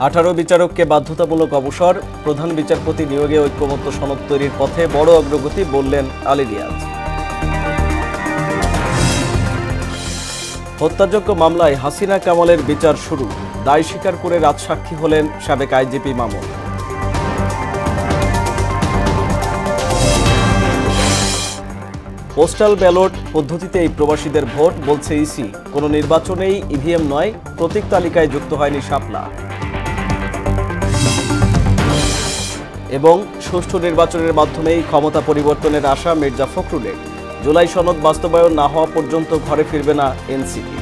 18 বিচারককে বাধ্যতামূলক অবসর, প্রধান বিচারপতি নিয়োগে ঐক্যমত্য সনদ তৈরির পথে বড় অগ্রগতি বললেন আলী রিয়াজ। হত্যাযজ্ঞ মামলায় হাসিনা কামালের বিচার শুরু, দায় স্বীকার করে রাজসাক্ষী হলেন সাবেক আইজিপি মামুন। পোস্টাল ব্যালট পদ্ধতিতেই প্রবাসীদের ভোট, বলছে ইসি। কোনো নির্বাচনেই ইভিএম নয়, প্রতীক তালিকায় যুক্ত হয়নি শাপলা। এবং সুষ্ঠু নির্বাচনের মাধ্যমেই ক্ষমতা পরিবর্তনের আশা মির্জা ফখরুলের। জুলাই সনদ বাস্তবায়ন না হওয়া পর্যন্ত ঘরে ফিরবে না এনসিপি।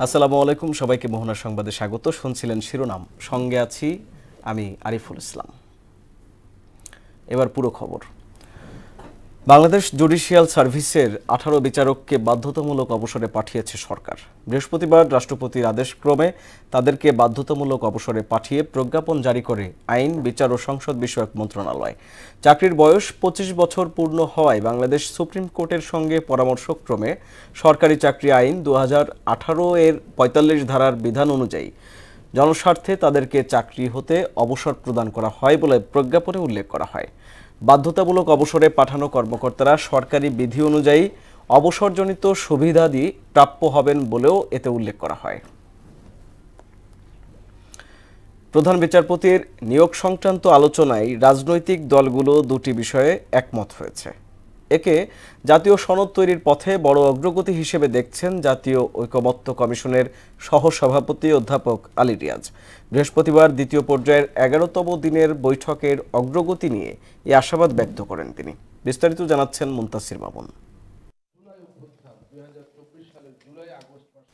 আসসালামু আলাইকুম, সবাইকে মোহনা সংবাদে স্বাগত। শুনছিলেন শিরোনাম, সঙ্গে আছি আমি আরিফুল ইসলাম। এবার পুরো খবর। বাংলাদেশ জুডিশিয়াল সার্ভিসের 18 বিচারককে বাধ্যতামূলক অবসরে পাঠিয়েছে সরকার। বৃহস্পতিবার রাষ্ট্রপতির আদেশক্রমে তাদেরকে বাধ্যতামূলক অবসরে পাঠিয়ে প্রজ্ঞাপন জারি করে আইন, বিচার ও সংসদ বিষয়ক মন্ত্রণালয়। চাকরির বয়স 25 বছর পূর্ণ হওয়ায় বাংলাদেশ সুপ্রিম কোর্টের সঙ্গে পরামর্শক্রমে সরকারি চাকরি আইন 2018 এর 45 ধারার বিধান অনুযায়ী জনস্বার্থে তাদেরকে চাকরি হতে অবসর প্রদান করা হয় বলে প্রজ্ঞাপনে উল্লেখ করা হয়। বাধ্যতামূলক অবসরে পাঠানো কর্মকর্তারা সরকারি বিধি অনুযায়ী অবসরজনিত সুবিধাদি প্রাপ্য হবেন বলেও এতে উল্লেখ করা হয়। প্রধান বিচারপতির নিয়োগ সংক্রান্ত আলোচনায় রাজনৈতিক দলগুলো দুটি বিষয়ে একমত হয়েছে। একে জাতীয় সনদ তৈরির পথে বড় অগ্রগতি হিসেবে দেখছেন জাতীয় ঐকমত্য কমিশনের সহসভাপতি অধ্যাপক আলী রিয়াজ। বৃহস্পতিবার দ্বিতীয় পর্যায়ের 11তম দিনের বৈঠকের অগ্রগতি নিয়ে এই আশাবাদ ব্যক্ত করেন তিনি। বিস্তারিত জানাচ্ছেন মুনতাসির মামুন।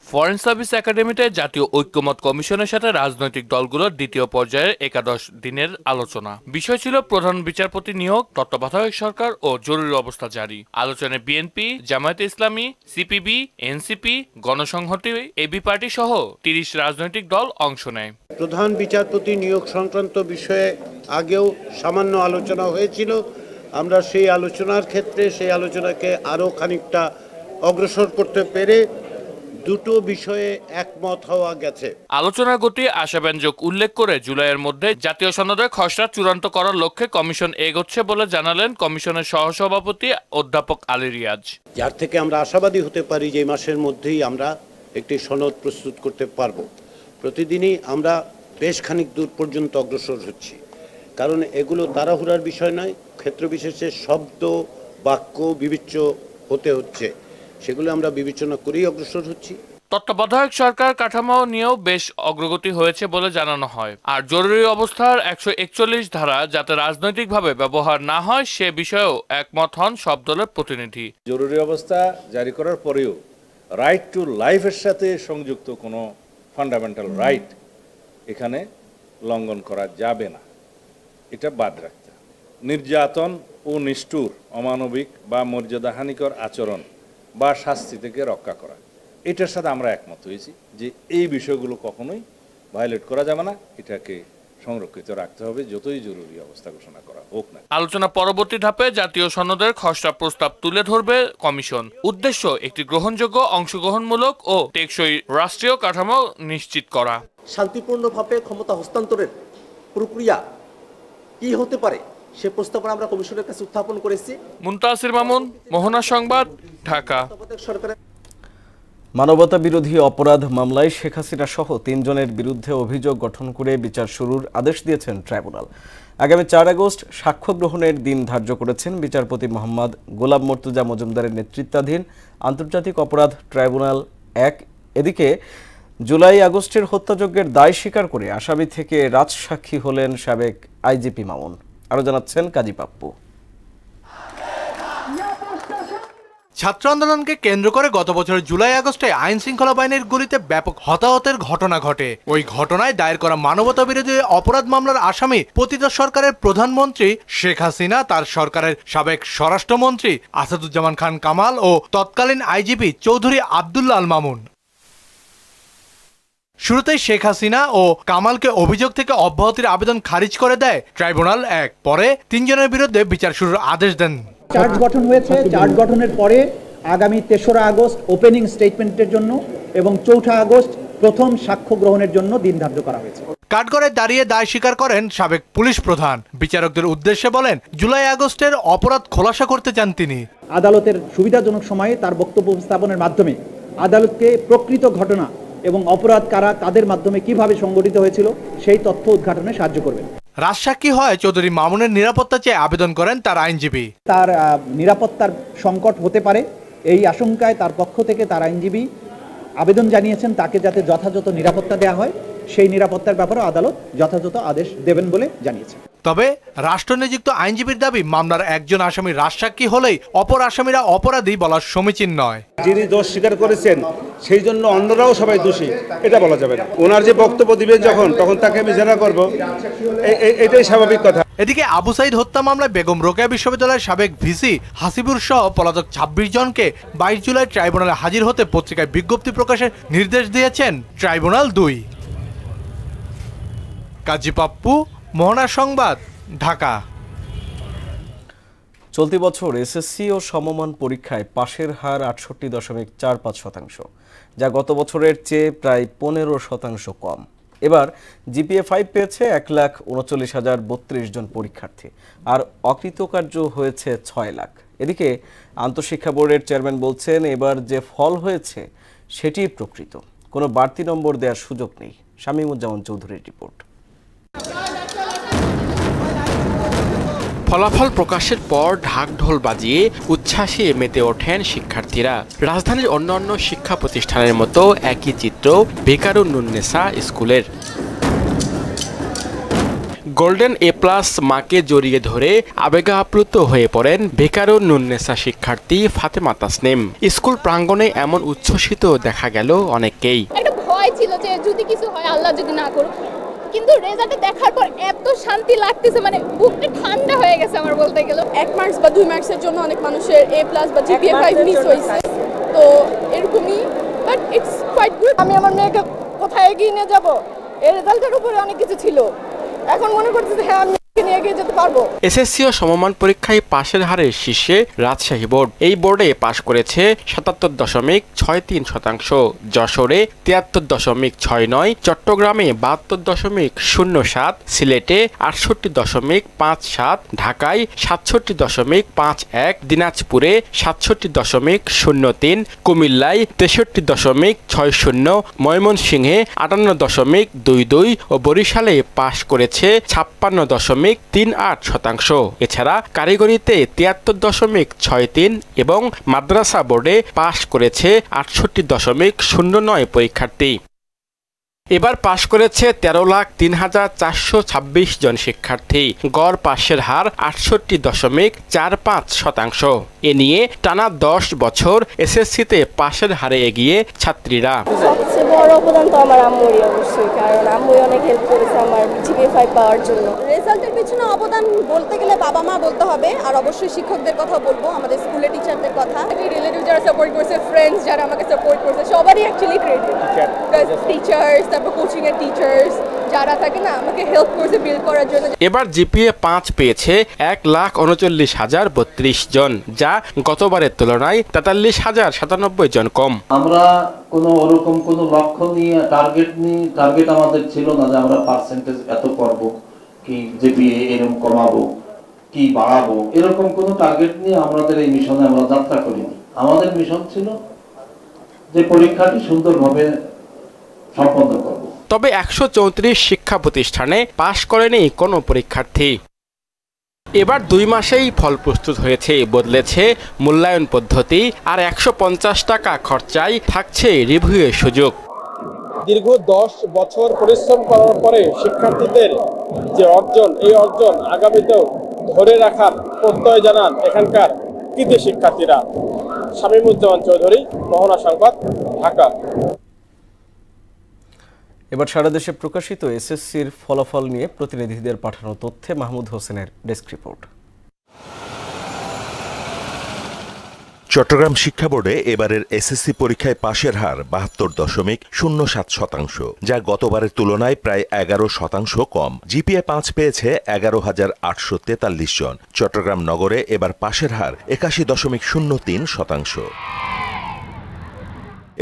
ফরেন সার্ভিস একাডেমিতে জাতীয় ঐক্যমত কমিশনের সাথে রাজনৈতিক দলগুলোর দ্বিতীয় পর্যায়ের 11 দিনের আলোচনা। বিষয় ছিল প্রধান বিচারপতি নিয়োগ, তত্ত্বাবধায়ক সরকার ও জরুরি অবস্থা জারি। আলোচনায় বিএনপি, জামায়াতে ইসলামী, সিপিবি, এনসিপি, গণসংহতি, এবি পার্টি সহ 30 রাজনৈতিক দল অংশ নেয়। প্রধান বিচারপতি নিয়োগ সংক্রান্ত বিষয়ে আগেও সামান্য আলোচনা হয়েছিল। আমরা সেই আলোচনার ক্ষেত্রে সেই আলোচনাকে আরও খানিকটা অগ্রসর করতে পেরে দুটো বিষয়ে একমত হওয়া গেছে। আলোচনার গতি আশাব্যঞ্জক উল্লেখ করে জুলাইয়ের মধ্যে জাতীয় সনদের খসড়া চূড়ান্ত করার লক্ষ্যে কমিশন এগোচ্ছে বলে জানালেন কমিশনের সহসভাপতি অধ্যাপক আলী রিয়াজ। যার থেকে আমরা আশাবাদী হতে পারি যে এই মাসের মধ্যেই আমরা একটি সনদ প্রস্তুত করতে পারব। প্রতিদিনই আমরা বেশ খানিক দূর পর্যন্ত অগ্রসর হচ্ছি, কারণ এগুলো তাড়াহুড়ার বিষয় নয়। ক্ষেত্র বিশেষে শব্দ বাক্য বিবেচ্য হতে হচ্ছে, সেগুলো আমরা বিবেচনা করেই অগ্রসর হচ্ছি। তত্ত্বাবধায়ক সরকার কাঠামো নিয়েও বেশ অগ্রগতি হয়েছে বলে জানানো হয়। আর জরুরি অবস্থার 141 ধারা যাতে রাজনৈতিকভাবে ব্যবহার না হয় সে বিষয়েও একমত হন সব দলের প্রতিনিধি। জরুরি অবস্থা জারি করার পরেও রাইট টু লাইফের সাথে সংযুক্ত কোনো ফান্ডামেন্টাল রাইট এখানে লঙ্ঘন করা যাবে না, এটা বাদ রাখতে। নির্যাতন ও নিষ্ঠুর, অমানবিক বা মর্যাদাহানিকর আচরণ বা শাস্তি থেকে রক্ষা করা, এটার সাথে আমরা একমত হয়েছি যে এই বিষয়গুলো কখনোই ভায়োলেট করা যাবে না, এটাকে সংরক্ষিত রাখতে হবে যতই জরুরি অবস্থা ঘোষণা করা হোক না। আলোচনা পরবর্তী ধাপে জাতীয় সনদের খসড়া প্রস্তাব তুলে ধরবে কমিশন। উদ্দেশ্য একটি গ্রহণযোগ্য, অংশগ্রহণমূলক ও টেকসই রাষ্ট্রীয় কাঠামো নিশ্চিত করা। শান্তিপূর্ণভাবে ক্ষমতা হস্তান্তরের প্রক্রিয়া কি হতে পারে সে প্রস্তাবনা আমরা কমিশনের কাছে উত্থাপন করেছি। মুনতাসির মামুন, মোহনা সংবাদ, ঢাকা। মানবতা বিরোধী অপরাধ মামলায় শেখ হাসিনা সহ 3 জনের বিরুদ্ধে অভিযোগ গঠন করে বিচার শুরুর আদেশ দিয়েছেন ট্রাইব্যুনাল। আগামী 4 আগস্ট সাক্ষ্য গ্রহণের দিন ধার্য করেছেন বিচারপতি মোহাম্মদ গোলাম মর্তুজা মজুমদারের নেতৃত্বাধীন আন্তর্জাতিক অপরাধ ট্রাইব্যুনাল 1। এদিকে জুলাই আগস্টের হত্যাযজ্ঞের দায় স্বীকার করে আসামি থেকে রাজসাক্ষী হলেন সাবেক আইজিপি মামুন। আরো জানাচ্ছেন কাজী পাপ্পু। ছাত্র আন্দোলনকে কেন্দ্র করে গত বছরের জুলাই আগস্টে আইন শৃঙ্খলা বাহিনীর গুলিতে ব্যাপক হতাহতের ঘটনা ঘটে। ওই ঘটনায় দায়ের করা মানবতা বিরোধী অপরাধ মামলার আসামি পতিত সরকারের প্রধানমন্ত্রী শেখ হাসিনা, তার সরকারের সাবেক স্বরাষ্ট্রমন্ত্রী আসাদুজ্জামান খান কামাল ও তৎকালীন আইজিপি চৌধুরী আব্দুল্লাহ আল মামুন। শুরুতেই শেখ হাসিনা ও কামালকে অভিযোগ থেকে অব্যাহতির আবেদন খারিজ করে দেয় ট্রাইব্যুনাল 1। পরে 3 জনের বিরুদ্ধে বিচার শুরুর আদেশ দেন। চার্জ গঠন হয়েছে। চার্জ গঠনের পরে আগামী 3রা আগস্ট ওপেনিং স্টেটমেন্টের জন্য এবং 4 আগস্ট প্রথম সাক্ষ্য গ্রহণের জন্য দিন ধার্য করা হয়েছে। কাঠগড়ে দাঁড়িয়ে দায় স্বীকার করেন সাবেক পুলিশ প্রধান। বিচারকদের উদ্দেশ্যে বলেন, জুলাই আগস্টের অপরাধ খোলাসা করতে চান তিনি। আদালতের সুবিধাজনক সময়ে তার বক্তব্য উপস্থাপনের মাধ্যমে আদালতকে প্রকৃত ঘটনা এবং অপরাধ কারা তাদের মাধ্যমে কিভাবে সংগঠিত হয়েছিল সেই তথ্য উদ্ঘাটনে সাহায্য করবেন। রাজসাক্ষী হয় চৌধুরী মামুনের নিরাপত্তা চেয়ে আবেদন করেন তার আইনজীবী। তার নিরাপত্তার সংকট হতে পারে এই আশঙ্কায় তার পক্ষ থেকে তার আইনজীবী আবেদন জানিয়েছেন তাকে যাতে যথাযথ নিরাপত্তা দেওয়া হয়। সেই নিরাপত্তার ব্যাপারে আদালত যথাযথ আদেশ দেবেন বলে জানিয়েছে। তবে রাষ্ট্রনিযুক্ত আইনজীবীর দাবি, মামলার একজন আসামি রাজসাক্ষী হলেই অপর আসামিরা অপরাধী বলা সমীচীন নয়। যিনি দোষ স্বীকার করেছেন সেই জন্য অন্যরাও সবাই দোষী, এটা বলা যাবে না। ওনার যে বক্তব্য দিবেন তখন তাকে আমি জেরা করব, এটাই স্বাভাবিক কথা। এদিকে আবু সাইদ হত্যা মামলায় বেগম রোকেয়া বিশ্ববিদ্যালয়ের সাবেক ভিসি হাসিবুর সহ পলাতক 26 জনকে 22 জুলাই ট্রাইব্যুনালে হাজির হতে পত্রিকায় বিজ্ঞপ্তি প্রকাশের নির্দেশ দিয়েছেন ট্রাইব্যুনাল 2। কাজী পাপ্পু, মোহনা সংবাদ, ঢাকা। চলতি বছর এসএসসি ও সমমান পরীক্ষায় পাশের হার ৬৮.৪৫%, যা গত বছরের চেয়ে প্রায় 15% কম। এবার জিপিএ 5 পেয়েছে 1,39,032 জন পরীক্ষার্থী, আর অকৃতকার্য হয়েছে 6 লাখ। এদিকে আন্তঃশিক্ষা বোর্ডের চেয়ারম্যান বলছেন, এবার যে ফল হয়েছে সেটি প্রকৃত, কোনো বাড়তি নম্বর দেওয়ার সুযোগ নেই। শামীমুজ্জামান চৌধুরীর রিপোর্ট। ফলাফল প্রকাশের পর ঢাকঢোল বাজিয়ে উচ্ছ্বাসে মেতে ওঠেন শিক্ষার্থীরা। রাজধানীর অন্যান্য শিক্ষা প্রতিষ্ঠানের মতো একই চিত্র বেকারুন্নেসা স্কুলের। গোল্ডেন এ+ মাকে জড়িয়ে ধরে আবেগে আপ্লুত হয়ে পড়েন বেকারুন্নেসা শিক্ষার্থী ফাতেমা তাসনিম। স্কুল প্রাঙ্গণে এমন উচ্ছ্বসিত দেখা গেল অনেককেই। একটা ভয় ছিল যে যদি কিছু হয়, আল্লাহ যদি না করুক, কিন্তু রেজাল্ট দেখার পর এত শান্তি লাগতেছে, মানে বুকটা ঠান্ডা হয়ে গেছে আমার বলতে গেলে। 1 মার্কস বা 2 মার্কসের জন্য অনেক মানুষের A+ বা জিপিএ 5 মিস হয়েছে, তো এরকমই, বাট ইটস কোয়াইট গুড। আমি আমার মেয়েকে কোথায় এগিয়ে নিয়ে যাব, এই রেজাল্টের উপরে অনেক কিছু ছিল। এখন মনে করতেছি হ্যাঁ আমি নিয়ে এগিয়ে যেতে পারবো। এসএসসি ও সমমান পরীক্ষায় পাশের হারের শীর্ষে রাজশাহী বোর্ড। এই বোর্ডে পাশ করেছে 77.63%, যশোরে 73.69, চট্টগ্রামে 72.07, সিলেটে 68.57, ঢাকায় 67.51, দিনাজপুরে 67.03, কুমিল্লায় 63.60, ময়মনসিংহে 58.22 ও বরিশালে পাশ করেছে 56.38%। এছাড়া কারিগরিতে 73.63 এবং মাদ্রাসা বোর্ডে পাশ করেছে 68.09 পরীক্ষার্থী। এবার পাশ করেছে 13,03,426 জন শিক্ষার্থী। গড় পাশের হার 68.45%। এ নিয়ে টানা 10 বছর এসএসসিতে পাশের হারে এগিয়ে ছাত্রীরা। সবচেয়ে বড় অবদান তো আমার আম্মুরই অবশ্যই, কারণ আম্মুই অনেক হেল্প করেছে আমার জিপিএ 5 পাওয়ার জন্য। রেজাল্টের পিছনে অবদান বলতে গেলে বাবা মা বলতে হবে, আর অবশ্যই শিক্ষকদের কথা বলবো, আমাদের স্কুলের টিচারদের কথা। রিলেটিভ যারা সাপোর্ট করছে, ফ্রেন্ডস যারা আমাকে সাপোর্ট করছে, সবারই অ্যাকচুয়ালি ক্রেডিট। টিচার্স, তারপর কোচিং এর টিচার্স যারা থাকে না, আমাকে হেল্প করছে বিল্ড করার জন্য। এবার জিপিএ 5 পেয়েছে 1,39,032 জন, যা গতবারের তুলনায় 43,097 জন কম। আমরা কোনো ওরকম কোনো লক্ষ্য নিয়ে টার্গেট আমাদের ছিল না যে আমরা পার্সেন্টেজ এত করব, কি জিপিএ এরকম কমাবো, কি বাড়াবো, এরকম কোনো টার্গেট নিয়ে আমাদের এই মিশনে আমরা যাত্রা করিনি। আমাদের মিশন ছিল যে পরীক্ষাটি সুন্দরভাবে সম্পন্ন করব। তবে 134 শিক্ষা প্রতিষ্ঠানে পাশ করেনি কোনো পরীক্ষার্থী। এবার 2 মাসেই ফল প্রস্তুত হয়েছে, বদলেছে মূল্যায়ন পদ্ধতি, আর 150 টাকা খরচায় থাকছে রিভিউয়ের সুযোগ। দীর্ঘ 10 বছর পরিশ্রম করার পরে শিক্ষার্থীদের যে অর্জন, এই অর্জন আগামীতেও ধরে রাখার প্রত্যয় জানান এখানকার কৃতি শিক্ষার্থীরা। শামীমুজ্জামান চৌধুরী, মোহনা সংবাদ, ঢাকা। এবার সারা দেশে প্রকাশিত এসএসসির ফলাফল নিয়ে প্রতিনিধিদের পাঠানো তথ্যে মাহমুদ হোসেনের ডেস্ক রিপোর্ট। চট্টগ্রাম শিক্ষা বোর্ডে এবারের এসএসসি পরীক্ষায় পাশের হার ৭২.০৭%, যা গতবারের তুলনায় প্রায় ১১% কম। জিপিএ ৫ পেয়েছে ১১,৮৪৩ জন। চট্টগ্রাম নগরে এবার পাশের হার ৮১.০৩%।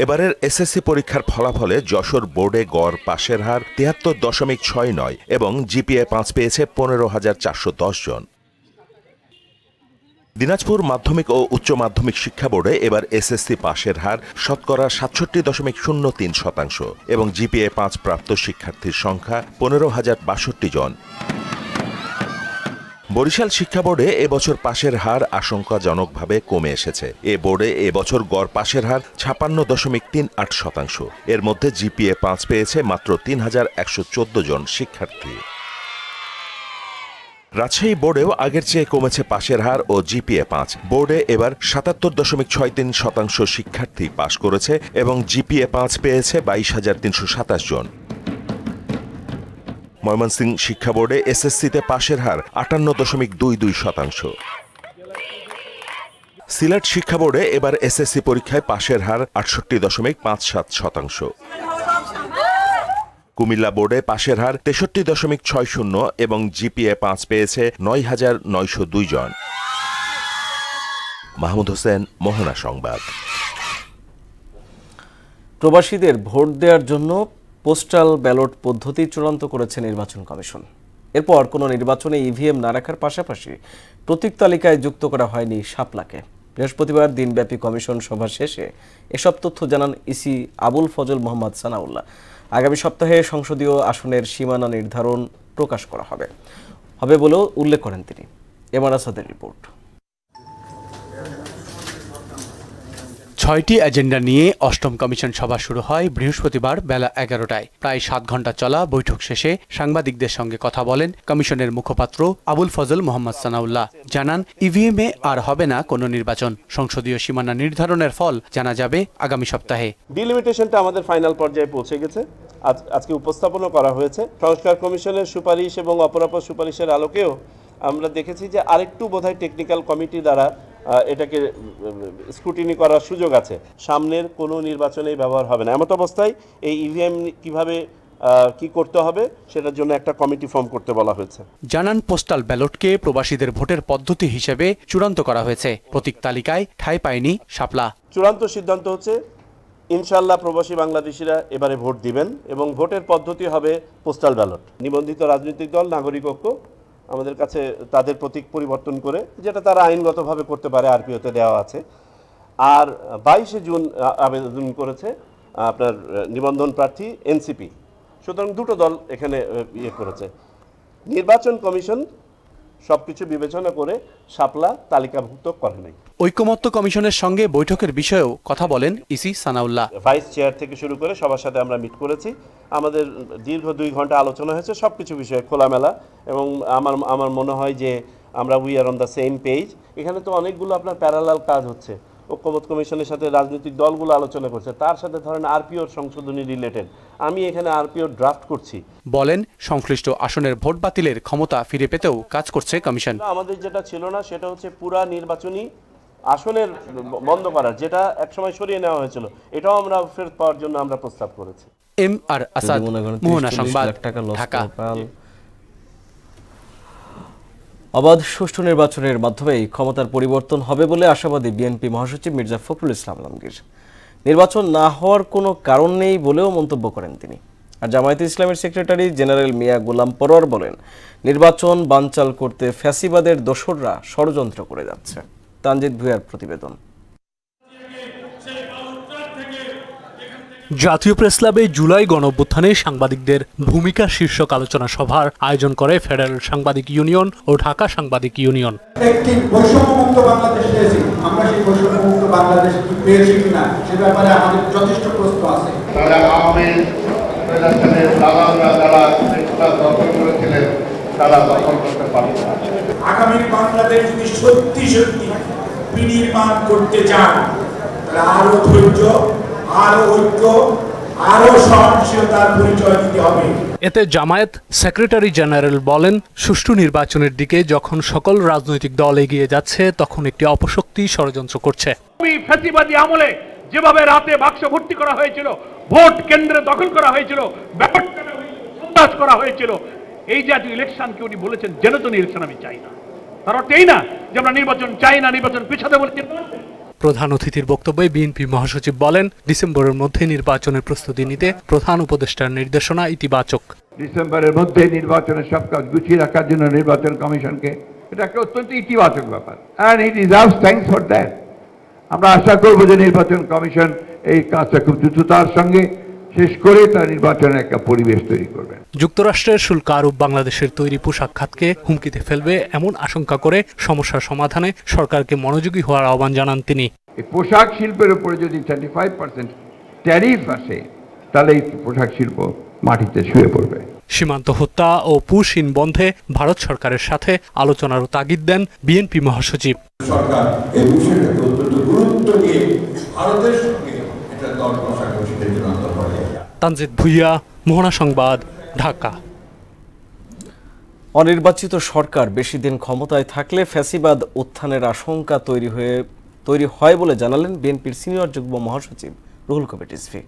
এবারের এসএসসি পরীক্ষার ফলাফলে যশোর বোর্ডে গড় পাশের হার ৭৩.৬৯ এবং জিপিএ ৫ পেয়েছে ১৫,৪১০ জন। দিনাজপুর মাধ্যমিক ও উচ্চ মাধ্যমিক শিক্ষা বোর্ডে এবার এসএসসি পাশের হার শতকরা ৬৭.০৩% এবং জিপিএ ৫ প্রাপ্ত শিক্ষার্থীর সংখ্যা ১৫,০৬২ জন। বরিশাল শিক্ষা বোর্ডে এবছর পাশের হার আশঙ্কাজনকভাবে কমে এসেছে। এ বোর্ডে এবছর গড় পাশের হার ৫৬.৩৮%। এর মধ্যে জিপিএ ৫ পেয়েছে মাত্র ৩,১১৪ জন শিক্ষার্থী। রাজশাহী বোর্ডেও আগের চেয়ে কমেছে পাশের হার ও জিপিএ ৫। বোর্ডে এবার ৭৭.৬৩% শিক্ষার্থী পাশ করেছে এবং জিপিএ ৫ পেয়েছে ২২,৩২৭ জন। ময়মনসিংহ শিক্ষা বোর্ডে এসএসসিতে পাশের হার ৫৮.২২%। সিলেট শিক্ষা বোর্ডে এবার এসএসসি পরীক্ষায় পাশের হার ৬৮.৫৭%। কুমিল্লা বোর্ডে পাশের হার ৬৩.৬০ এবং জিপিএ ৫ পেয়েছে ৯,৯০২ জন। মাহমুদ হোসেন, মোহনা সংবাদ। প্রবাসীদের ভোট দেওয়ার জন্য পোস্টাল ব্যালট পদ্ধতি চূড়ান্ত করেছে নির্বাচন কমিশন। এরপর কোনো নির্বাচনে ইভিএম না রাখার পাশাপাশি প্রতীক তালিকায় যুক্ত করা হয়নি শাপলাকে। বৃহস্পতিবার দিনব্যাপী কমিশন সভা শেষে এসব তথ্য জানান ইসি আবুল ফজল মোহাম্মদ সানাউল্লাহ। আগামী সপ্তাহে সংসদীয় আসনের সীমানা নির্ধারণ প্রকাশ করা হবে বলেও উল্লেখ করেন তিনি। এমআর আসাদের রিপোর্ট। ৬টি এজেন্ডা নিয়ে অষ্টম কমিশন সভা শুরু হয় বৃহস্পতিবার বেলা ১১টায়। প্রায় ৭ ঘণ্টা চলা বৈঠক শেষে সাংবাদিকদের সঙ্গে কথা বলেন কমিশনের মুখপাত্র আবুল ফজল মোহাম্মদ সানাউল্লাহ। জানান, ইভিএমে আর হবে না কোনো নির্বাচন। সংসদীয় সীমানা নির্ধারণের ফল জানা যাবে আগামী সপ্তাহে। ডিলিমিটেশনটা আমাদের ফাইনাল পর্যায়ে পৌঁছে গেছে, আজকে উপস্থাপনও করা হয়েছে। সংস্কার কমিশনের সুপারিশ এবং অপরাপর সুপারিশের আলোকেও আমরা দেখেছি যে আরেকটু বোধহয় টেকনিক্যাল কমিটি দ্বারা এটাকে স্ক্রুটিনি করার সুযোগ আছে। সামনের কোনো নির্বাচনেই ব্যবহার হবে না। এমত অবস্থায় এই ইভিএম কিভাবে কি করতে হবে সেটার জন্য একটা কমিটি ফর্ম করতে বলা হয়েছে। জানান, পোস্টাল ব্যালটকে প্রবাসীদের ভোটের পদ্ধতি হিসেবে চূড়ান্ত করা হয়েছে। প্রতীক তালিকায় ঠাঁই পায়নি শাপলা। চূড়ান্ত সিদ্ধান্ত হচ্ছে ইনশাআল্লাহ প্রবাসী বাংলাদেশিরা এবারে ভোট দিবেন এবং ভোটের পদ্ধতি হবে পোস্টাল ব্যালট। নিবন্ধিত রাজনৈতিক দল, নাগরিক ঐক্য আমাদের কাছে তাদের প্রতীক পরিবর্তন করে, যেটা তারা আইনগতভাবে করতে পারে, আরপিওতে দেওয়া আছে। আর 22শে জুন আবেদন করেছে আপনার নিবন্ধন প্রার্থী এনসিপি। সুতরাং দুটো দল এখানে করেছে। নির্বাচন কমিশন সবকিছু বিবেচনা করে শাপলা তালিকাভুক্ত করে নাই। ঐকমত্য কমিশনের সঙ্গে বৈঠকের বিষয়েও কথা বলেন ইসি সানাউল্লাহ। ভাইস চেয়ার থেকে শুরু করে সবার সাথে আমরা মিট করেছি। আমাদের দীর্ঘ 2 ঘন্টা আলোচনা হয়েছে সবকিছু বিষয়ে খোলামেলা, এবং আমার মনে হয় যে আমরা we are on the same page. এখানে তো অনেকগুলো আপনার প্যারালাল কাজ হচ্ছে। ঐকমত্য কমিশনের সাথে রাজনৈতিক দলগুলো আলোচনা করছে, তার সাথে ধরেন আরপিওর সংশোধনী রিলেটেড আমি এখানে আরপিও ড্রাফট করছি। বলেন, সংশ্লিষ্ট আসনের ভোট বাতিলের ক্ষমতা ফিরে পেতেও কাজ করছে কমিশন। আমাদের যেটা ছিল না সেটা হচ্ছে পুরা নির্বাচনী আসনের বন্ধ করার, যেটা একসময় সরিয়ে নেওয়া হয়েছিল, এটাও আমরা ফেরত পাওয়ার জন্য আমরা প্রস্তাব করেছি। এমআর আসাদ, মোহনা সংবাদ, ঢাকা। অবাধ সুষ্ঠু নির্বাচনের মাধ্যমেই ক্ষমতার পরিবর্তন হবে বলে আশাবাদী বিএনপি মহাসচিব মির্জা ফখরুল ইসলাম আলমগীর। নির্বাচন না হওয়ার কোনো কারণ নেই বলেও মন্তব্য করেন তিনি। আর জামায়াতে ইসলামের সেক্রেটারি জেনারেল মিয়া গোলাম পরোয়ার বলেন, নির্বাচন বানচাল করতে ফ্যাসিবাদের দোসররা ষড়যন্ত্র করে যাচ্ছে। তানজিদ ভুঁইয়ার প্রতিবেদন। জাতীয় প্রেসক্লাবে জুলাই গণঅভ্যুত্থানে সাংবাদিকদের ভূমিকা শীর্ষক আলোচনা সভার আয়োজন করে ফেডারেল সাংবাদিক ইউনিয়ন ও ঢাকা সাংবাদিক ইউনিয়ন। একটি বৈষম্যমুক্ত বাংলাদেশ পেয়েছি, আমরা সেই বৈষম্যমুক্ত বাংলাদেশ পেয়েছি কিনা সে ব্যাপারে আমাদের যথেষ্ট প্রশ্ন আছে। তারা আওয়ামী ফেডারেশনের দালালরা যারা দখল করেছিলেন তারা দখল করতে পারবে না। আগামী বাংলাদেশ যদি সত্যি সত্যি বিনির্মাণ করতে চান তাহলে আরো ধৈর্য, আরো ঐক্য, আরো সহনশীলতার পরিচয় দিতে হবে। এতে জামায়াত সেক্রেটারি জেনারেল বলেন, সুষ্ঠু নির্বাচনের দিকে যখন সকল রাজনৈতিক দল এগিয়ে যাচ্ছে তখন একটি অপশক্তি ষড়যন্ত্র করছে। ফ্যাসিবাদী আমলে যেভাবে রাতে বাক্স ভর্তি করা হয়েছিল, ভোট কেন্দ্রে দখল করা হয়েছিল, ব্যাপক সন্ত্রাস করা হয়েছিল, এই জাতীয় ইলেকশনকে উনি বলেছেন জেনুইন ইলেকশন আমি চাই না। তার অর্থ এই না যে আমরা নির্বাচন চাই না, নির্বাচন পিছাতে বলে চিন্তা করছেন। প্রধান অতিথির বক্তব্যে বিএনপি মহাসচিব বলেন, ডিসেম্বরের মধ্যে নির্বাচনের প্রস্তুতি নিতে প্রধান উপদেষ্টার নির্দেশনা ইতিবাচক। ডিসেম্বরের মধ্যে নির্বাচনের সব কাজ গুছিয়ে রাখার জন্য নির্বাচন কমিশনকে, এটা একটা অত্যন্ত ইতিবাচক ব্যাপার, and he deserves thanks for that. আমরা আশা করব যে নির্বাচন কমিশন এই কাজটা খুব দ্রুততার সঙ্গে শেষ করে তার নির্বাচনের একটা পরিবেশ তৈরি করবে। যুক্তরাষ্ট্রের শুল্ক আরোপ বাংলাদেশের তৈরি পোশাক খাতকে হুমকিতে ফেলবে এমন আশঙ্কা করে সমস্যার সমাধানে সরকারকে মনোযোগী হওয়ার আহ্বান জানান তিনি। এই পোশাক শিল্পের উপরে যদি 35% ট্যারিফ আসে, তাহলে এই পোশাক শিল্প মাটিতে শুয়ে পড়বে। সীমান্ত হত্যা ও পুশিন বন্ধে ভারত সরকারের সাথে আলোচনারও তাগিদ দেন বিএনপি মহাসচিব। সরকার এই বিষয়টাকে অত্যন্ত গুরুত্ব দিয়ে ভারতের সঙ্গে এটা দর কষাকষিতে চূড়ান্ত করে। তানজিদ ভুইয়া, মোহনা সংবাদ, ঢাকা। অনির্বাচিত সরকার বেশি দিন ক্ষমতায় থাকলে ফ্যাসিবাদ উত্থানের আশঙ্কা তৈরি হয় বলে জানালেন বিএনপির সিনিয়র যুগ্ম মহাসচিব রুহুল কবির রিজভী।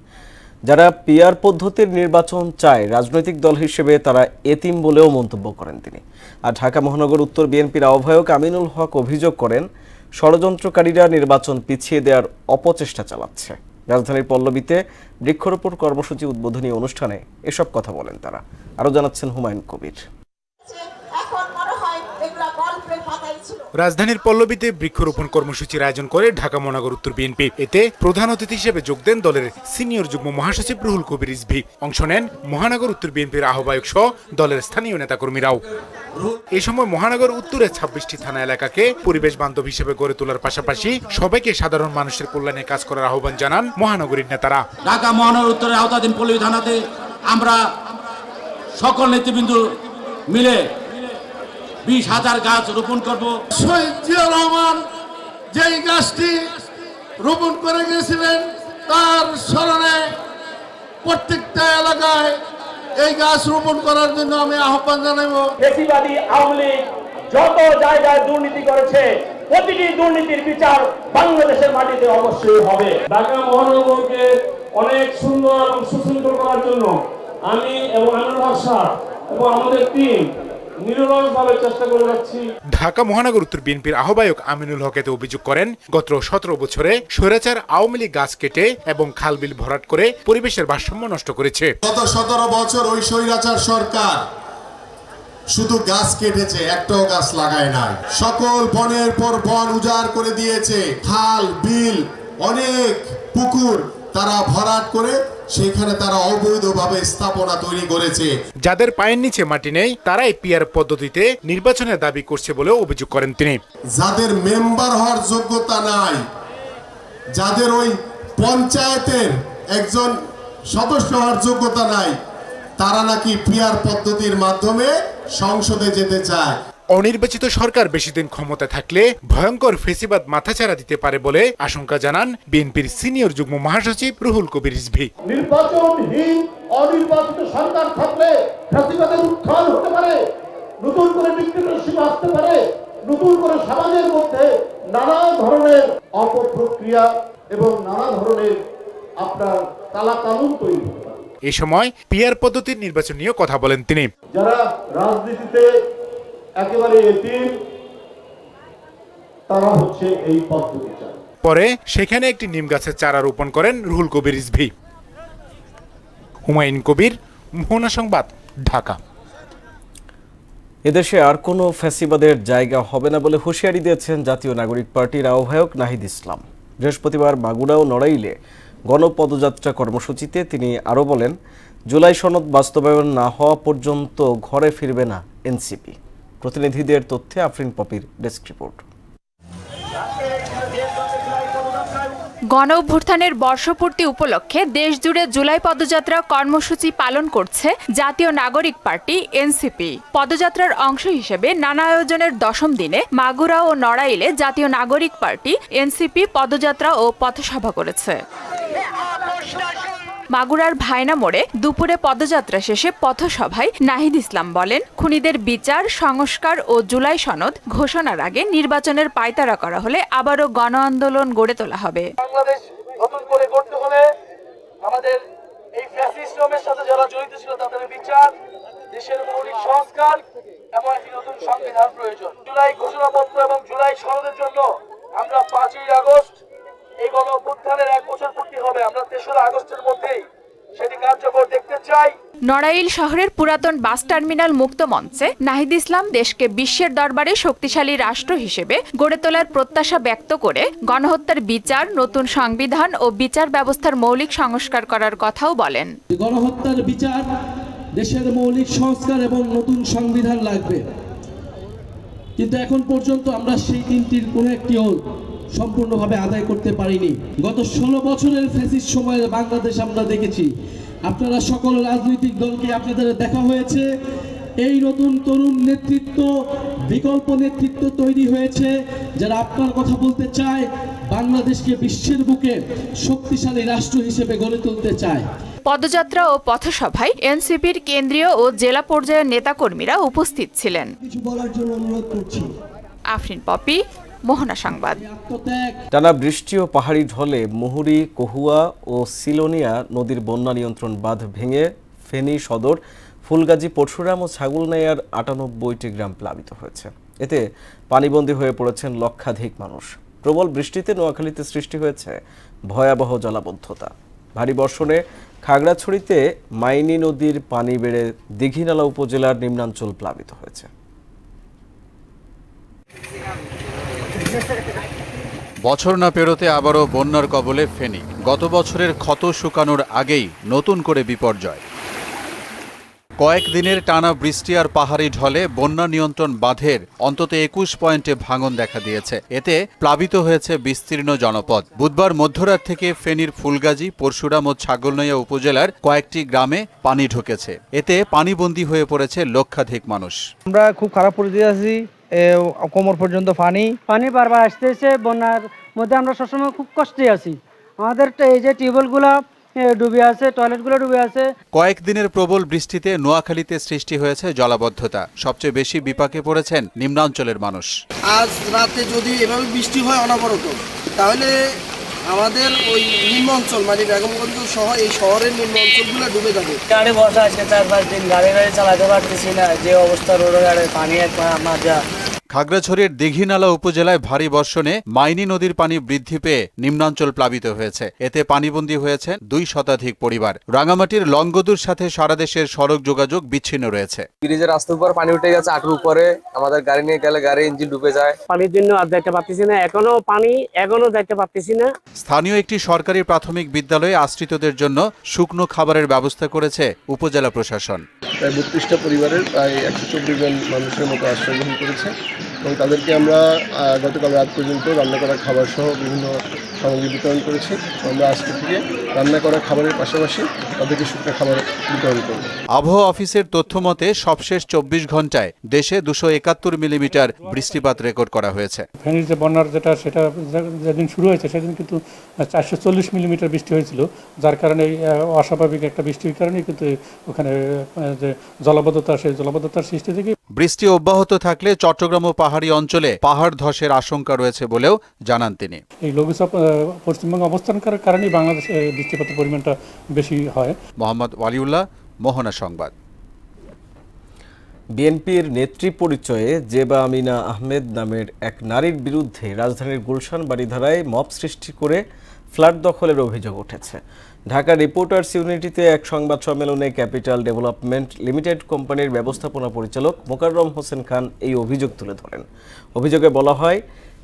যারা পিআর পদ্ধতির নির্বাচন চায় রাজনৈতিক দল হিসেবে তারা এতিম বলেও মন্তব্য করেন তিনি। আর ঢাকা মহানগর উত্তর বিএনপির আহ্বায়ক আমিনুল হক অভিযোগ করেন, ষড়যন্ত্রকারীরা নির্বাচন পিছিয়ে দেওয়ার অপচেষ্টা চালাচ্ছে। রাজধানীর পল্লবীতে বৃক্ষরোপণ কর্মসূচি উদ্বোধনী অনুষ্ঠানে এসব কথা বলেন তারা। আরও জানাচ্ছেন হুমায়ুন কবির। রাজধানীর পল্লবীতে বৃক্ষরোপণ কর্মসূচির আয়োজন করে ঢাকা মহানগর উত্তর বিএনপি। এতে প্রধান অতিথি হিসেবে যোগ দেন দলের সিনিয়র যুগ্ম মহাসচিব রুহুল কবির রিজভী। অংশ নেন মহানগর উত্তর বিএনপির আহ্বায়ক সহ দলের স্থানীয় নেতাকর্মীরাও। এ সময় মহানগর উত্তরের 26টি থানা এলাকাকে পরিবেশ বান্ধব হিসেবে গড়ে তোলার পাশাপাশি সবাইকে সাধারণ মানুষের কল্যাণে কাজ করার আহ্বান জানান মহানগরীর নেতারা। ঢাকা মহানগর উত্তরের আওতাধীন পল্লবী থানাতে আমরা সকল নেতৃবৃন্দ মিলে 20,000 গাছ রোপণ করব। শহীদ জিয়াউর রহমান যেই গাছটি রোপণ করে গিয়েছিলেন, তার স্মরণে প্রত্যেকটা এলাকায় এই গাছ রোপণ করার জন্য আমি আহ্বান জানাবো। ফ্যাসিবাদী আওয়ামী লীগ যত জায়গায় দুর্নীতি করেছে, প্রতিটি দুর্নীতির বিচার বাংলাদেশের মাটিতে অবশ্যই হবে। ঢাকা মহানগরকে অনেক সুন্দর এবং সুশৃঙ্খল করার জন্য আমি এবং আমিনুল হক স্যার এবং আমাদের টিম ঢাকা মহানগর উত্তর বিএনপির আহ্বায়ক আমিনুল হক এতে অভিযোগ করেন, গত 17 বছরে স্বৈরাচার আওয়ামী লীগ গাছ কেটে এবং খাল বিল ভরাট করে পরিবেশের ভারসাম্য নষ্ট করেছে। গত 17 বছর ওই স্বৈরাচার সরকার শুধু গাছ কেটেছে, একটাও গাছ লাগায় নাই। সকল বনের পর বন উজাড় করে দিয়েছে। খাল বিল অনেক পুকুর তারা ভরাট করে সেখানে তারা অবৈধভাবে স্থাপনা তৈরি করেছে। যাদের পায়ের নিচে মাটি নেই তারাই পিআর পদ্ধতিতে নির্বাচনের দাবি করছে বলে অভিযোগ করেন তিনি। যাদের মেম্বার হওয়ার যোগ্যতা নাই, যাদের ওই পঞ্চায়েতের একজন সদস্য হওয়ার যোগ্যতা নাই, তারা নাকি পিআর পদ্ধতির মাধ্যমে সংসদে যেতে চায়। অনির্বাচিত সরকার বেশি দিন ক্ষমতা থাকলে ভয়ঙ্কর ফেসিবাদ মাথাচাড়া দিতে পারে বলে আশঙ্কা জানান বিএনপির সিনিয়র যুগ্ম মহাসচিব রুহুল কবির রিজভী। নির্বাচনহীন অনির্বাচিত সরকার থাকলে ফ্যাসিবাদের উত্থান হতে পারে, নতুন করে ডিক্টেটরশিপ আসতে পারে, নতুন করে সমাজের মধ্যে নানা ধরনের অপপ্রক্রিয়া এবং নানা ধরনের আপনার কালাকানুন তৈরি হতে পারে। এই সময় পিআর পদ্ধতির নির্বাচন নিয়ে কথা বলেন তিনি। যারা রাজনীতিতে একেবারে এতিম, তারা হচ্ছে এই পদ্ধতি চায়। পরে সেখানে একটি নিম গাছের চারা রোপণ করেন রুহুল কবির রিজভী। হুমায়ুন কবির, মোহনা সংবাদ, ঢাকা। এদেশে আর কোনো ফ্যাসিবাদের জায়গা হবে না বলে হুঁশিয়ারি দিয়েছেন জাতীয় নাগরিক পার্টির আহ্বায়ক নাহিদ ইসলাম। বৃহস্পতিবার মাগুরা ও নড়াইলে গণপদযাত্রা কর্মসূচিতে তিনি আরও বলেন, জুলাই সনদ বাস্তবায়ন না হওয়া পর্যন্ত ঘরে ফিরবে না এনসিপি। প্রতিনিধিদের তথ্যে আফরিন পপির ডেস্ক রিপোর্ট। গণ অভ্যুত্থানের বর্ষপূর্তি উপলক্ষে দেশজুড়ে জুলাই পদযাত্রা কর্মসূচি পালন করছে জাতীয় নাগরিক পার্টি এনসিপি। পদযাত্রার অংশ হিসেবে নানা আয়োজনের 10ম দিনে মাগুরা ও নড়াইলে জাতীয় নাগরিক পার্টি এনসিপি পদযাত্রা ও পথসভা করেছে। মাগুরার ভায়না মোড়ে দুপুরে পদযাত্রা শেষে পথসভায় নাহিদ ইসলাম বলেন, খুনিদের বিচার, সংস্কার ও জুলাই সনদ ঘোষণার আগে নির্বাচনের পায়তারা করা হলে আবারও গণ আন্দোলন গড়ে তোলা হবে। বাংলাদেশ নতুন করে গড়তে হলে আমাদের এই ফ্যাসিজমের সাথে যারা জড়িত ছিল তাদের বিচার, দেশের মৌলিক সংস্কার এবং একটি নতুন সংবিধান প্রয়োজন। জুলাই ঘোষণাপত্র এবং জুলাই সনদের জন্য আমরা 5ই আগস্ট এই গণ অভ্যুত্থানের 1 বছর পূর্তি হবে। আমরা 3রা আগস্টের মধ্যেই সেটি কার্যকর দেখতে চাই। নড়াইল শহরের পুরাতন বাস টার্মিনাল মুক্ত মঞ্চে নাহিদ ইসলাম দেশকে বিশ্বের দরবারে শক্তিশালী রাষ্ট্র হিসেবে গড়ে তোলার প্রত্যাশা ব্যক্ত করে গণহত্যার বিচার, নতুন সংবিধান ও বিচার ব্যবস্থার মৌলিক সংস্কার করার কথাও বলেন। গণহত্যার বিচার, দেশের মৌলিক সংস্কার এবং নতুন সংবিধান লাগবে, কিন্তু এখন পর্যন্ত আমরা সেই তিনটির কোনো একটিও সম্পূর্ণভাবে আদায় করতে পারিনি। গত 16 বছরের ফ্যাসিস্ট সময়ে বাংলাদেশ আমরা দেখেছি, আপনারা সকল রাজনৈতিক দলকে আপনাদের দেখা হয়েছে, এই নতুন তরুণ নেতৃত্ব, বিকল্প নেতৃত্ব তৈরি হয়েছে যারা আপনার কথা বলতে চায়, বাংলাদেশকে বিশ্বের বুকে শক্তিশালী রাষ্ট্র হিসেবে গড়ে তুলতে চায়। পদযাত্রা ও পথসভায় এনসিপির কেন্দ্রীয় ও জেলা পর্যায়ের নেতাকর্মীরা উপস্থিত ছিলেন। কিছু বলার জন্য অনুরোধ করছি। আফরিন পপি, মোহনা সংবাদ। টানা বৃষ্টি ও পাহাড়ি ঢলে মুহুরী, কহুয়া ও সিলোনিয়া নদীর বন্যা নিয়ন্ত্রণ বাঁধ ভেঙে ফেনী সদর, ফুলগাজী, পরশুরাম ও ছাগলনাইয়ার 98টি গ্রাম প্লাবিত হয়েছে। এতে পানিবন্দী হয়ে পড়েছেন লক্ষাধিক মানুষ। প্রবল বৃষ্টিতে নোয়াখালীতে সৃষ্টি হয়েছে ভয়াবহ জলাবদ্ধতা। ভারী বর্ষণে খাগড়াছড়িতে মাইনী নদীর পানি বেড়ে দীঘিনালা উপজেলার নিম্নাঞ্চল প্লাবিত হয়েছে। বছর না পেরোতে আবারও বন্যার কবলে ফেনী। গত বছরের ক্ষত শুকানোর আগেই নতুন করে বিপর্যয়। কয়েকদিনের টানা বৃষ্টি আর পাহাড়ি ঢলে বন্যা নিয়ন্ত্রণ বাঁধের অন্তত 21 পয়েন্টে ভাঙন দেখা দিয়েছে। এতে প্লাবিত হয়েছে বিস্তীর্ণ জনপদ। বুধবার মধ্যরাত থেকে ফেনীর ফুলগাজী, পরশুরাম ও ছাগলনাইয়া উপজেলার কয়েকটি গ্রামে পানি ঢুকেছে। এতে পানিবন্দী হয়ে পড়েছে লক্ষাধিক মানুষ। আমরা খুব খারাপ পরিস্থিতি আছি, কোমর পর্যন্ত পানি বারবার আসতেছে। বন্যার মধ্যে আমরা সবসময় খুব কষ্টে আছি। আমাদের এই যে টিউবওয়েলগুলো ডুবে আছে, টয়লেটগুলো ডুবে আছে। কয়েকদিনের প্রবল বৃষ্টিতে নোয়াখালীতে সৃষ্টি হয়েছে জলাবদ্ধতা। সবচেয়ে বেশি বিপাকে পড়েছেন নিম্নাঞ্চলের মানুষ। আজ রাতে যদি এভাবে বৃষ্টি হয় অনবরত, তাহলে আমাদের ওই নিম্ন অঞ্চল মানে বেগমগঞ্জ সহ এই শহরের নিম্ন অঞ্চলগুলো ডুবে যাবে। গাড়ি বসা আজকে 4-5 দিন গাড়ি চালাতে পারতেছি না, যে অবস্থা রোড গাড়ি পানি একবার মাজা। খাগড়াছড়ির দীঘিনালা উপজেলায় ভারী বর্ষণে মাইনী নদীর পানি বৃদ্ধি পেয়ে নিম্নাঞ্চল প্লাবিত হয়েছে। এতে পানিবন্দী হয়েছে 2 শতাধিক পরিবার। রাঙামাটির লংগদুর সাথে সারা দেশের সড়ক যোগাযোগ বিচ্ছিন্ন রয়েছে। ব্রিজের রাস্তার উপর পানি উঠে গেছে, আঁটুর উপরে। আমাদের গাড়ি নিয়ে গেলে গাড়ি ইঞ্জিন ডুবে যায়। পানির জন্য আর দেখতে পাচ্ছি না, এখনো দেখতে পাচ্ছি না। স্থানীয় একটি সরকারি প্রাথমিক বিদ্যালয়ে আশ্রিতদের জন্য শুকনো খাবারের ব্যবস্থা করেছে উপজেলা প্রশাসন। প্রায় 32টা পরিবারের প্রায় 124 জন মানুষের মতো আশ্রয় গ্রহণ করেছে এবং তাদেরকে আমরা গতকাল রাত পর্যন্ত রান্না করা খাবার সহ বিভিন্ন সামগ্রী বিতরণ করেছি। আমরা আজকে থেকে রান্না করা খাবারের পাশাপাশি তাদেরকে শুকনো খাবার বিতরণ করব। আবহাওয়া অফিসের তথ্য মতে সবশেষ 24 ঘন্টায় দেশে 271 মিলিমিটার বৃষ্টিপাত রেকর্ড করা হয়েছে। ফেনীর যে বন্যার সেটা যেদিন শুরু হয়েছে সেদিন কিন্তু 440 মিলিমিটার বৃষ্টি হয়েছিল, যার কারণে অস্বাভাবিক একটা বৃষ্টির কারণে কিন্তু ওখানে যে জলাবদ্ধতার সৃষ্টি থেকে। বৃষ্টি অব্যাহত থাকলে চট্টগ্রাম ও পাহাড়ি অঞ্চলে পাহাড় ধসের আশঙ্কা রয়েছে বলেও জানান তিনি। এই লঘুচাপ পশ্চিমবঙ্গে অবস্থান করার কারণেই বাংলাদেশে বৃষ্টিপাতের পরিমাণটা বেশি হয়। মোহাম্মদ ওয়ালিউল্লাহ, মোহনা সংবাদ। বিএনপির নেত্রী পরিচয়ে জেবা আমিনা আহমেদ নামের এক নারীর বিরুদ্ধে রাজধানীর গুলশান বাড়িধারায় মব সৃষ্টি করে ফ্ল্যাট দখলের অভিযোগ উঠেছে। ঢাকা রিপোর্টার্স ইউনিটিতে এক সংবাদ সম্মেলনে ক্যাপিটাল ডেভেলপমেন্ট লিমিটেড কোম্পানির ব্যবস্থাপনা পরিচালক মোকাররম হোসেন খান এই অভিযোগ তুলে ধরেন। অভিযোগে বলা হয়,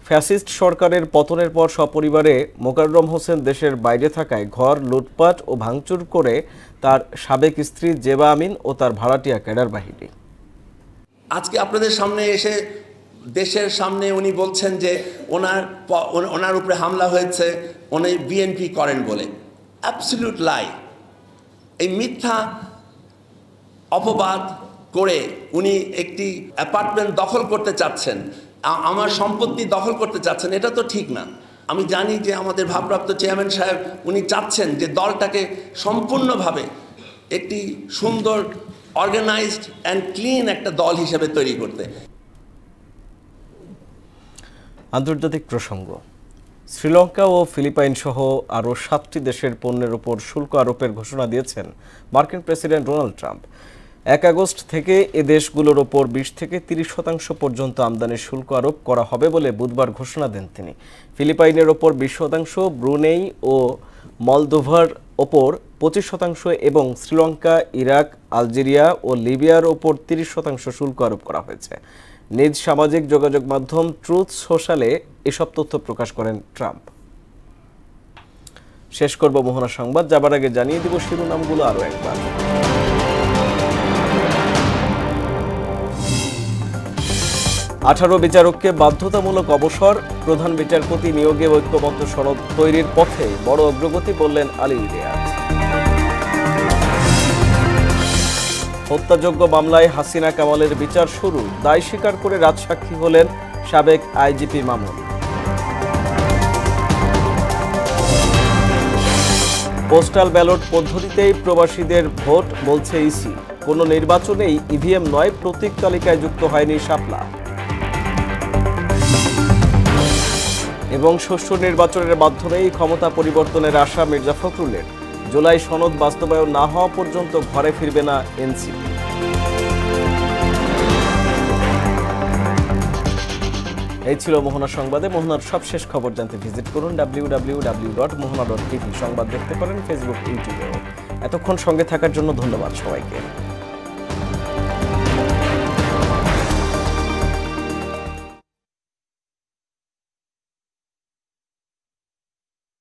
ফ্যাসিস্ট সরকারের পতনের পর সপরিবারে মোকাররম হোসেন দেশের বাইরে থাকায় ঘর লুটপাট ও ভাঙচুর করে তার সাবেক স্ত্রী জেবা আমিন ও তার ভাড়াটিয়া ক্যাডার বাহিনী। আজকে আপনাদের সামনে এসে দেশের সামনে উনি বলছেন যে ওনার উপরে হামলা হয়েছে, উনি বিএনপি করেন বলে। অ্যাবসলিউট লাই। এই মিথ্যা অপবাদ করে উনি একটি অ্যাপার্টমেন্ট দখল করতে চাচ্ছেন, আমার সম্পত্তি দখল করতে চাচ্ছেন, এটা তো ঠিক না। আমি জানি যে আমাদের ভারপ্রাপ্ত চেয়ারম্যান সাহেব উনি চাচ্ছেন যে দলটাকে সম্পূর্ণভাবে একটি সুন্দর অর্গানাইজড অ্যান্ড ক্লিন একটা দল হিসেবে তৈরি করতে। আন্তর্জাতিক প্রসঙ্গ। শ্রীলঙ্কা ও ফিলিপাইন সহ আরও 7টি দেশের পণ্যের উপর শুল্ক আরোপের ঘোষণা দিয়েছেন মার্কিন প্রেসিডেন্ট ডোনাল্ড ট্রাম্প। 1 আগস্ট থেকে এ দেশগুলোর ওপর 20 থেকে 30% পর্যন্ত আমদানির শুল্ক আরোপ করা হবে বলে বুধবার ঘোষণা দেন তিনি। ফিলিপাইনের ওপর 20%, ব্রুনেই ও মলদোভার ওপর 25% এবং শ্রীলঙ্কা, ইরাক, আলজেরিয়া ও লিবিয়ার ওপর 30% শুল্ক আরোপ করা হয়েছে। নিজ সামাজিক যোগাযোগ মাধ্যম ট্রুথ সোশ্যালে এসব তথ্য প্রকাশ করেন ট্রাম্প। শেষ করব মোহনা সংবাদ, যাবার আগে জানিয়ে দেব শিরোনামগুলো আরও একবার। 18 বিচারককে বাধ্যতামূলক অবসর, প্রধান বিচারপতি নিয়োগে ঐক্যমত্য সনদ তৈরির পথে বড় অগ্রগতি বললেন আলী রিয়াজ। হত্যাযোগ্য মামলায় হাসিনা কামালের বিচার শুরু, দায় স্বীকার করে রাজসাক্ষী হলেন সাবেক আইজিপি মামুন। পোস্টাল ব্যালট পদ্ধতিতেই প্রবাসীদের ভোট বলছে ইসি, কোনো নির্বাচনেই ইভিএম নয়, প্রতীক তালিকায় যুক্ত হয়নি শাপলা। এবং সুষ্ঠু নির্বাচনের মাধ্যমেই ক্ষমতা পরিবর্তনের আশা মির্জা ফখরুলের, জুলাই সনদ বাস্তবায়ন না হওয়া পর্যন্ত ঘরে ফিরবে না এনসিপি। এই ছিল মোহনা সংবাদে। মোহনার সবশেষ খবর জানতে ভিজিট করুন www.mohana.tv। সংবাদ দেখতে পারেন ফেসবুক, ইউটিউবেও। এতক্ষণ সঙ্গে থাকার জন্য ধন্যবাদ সবাইকে।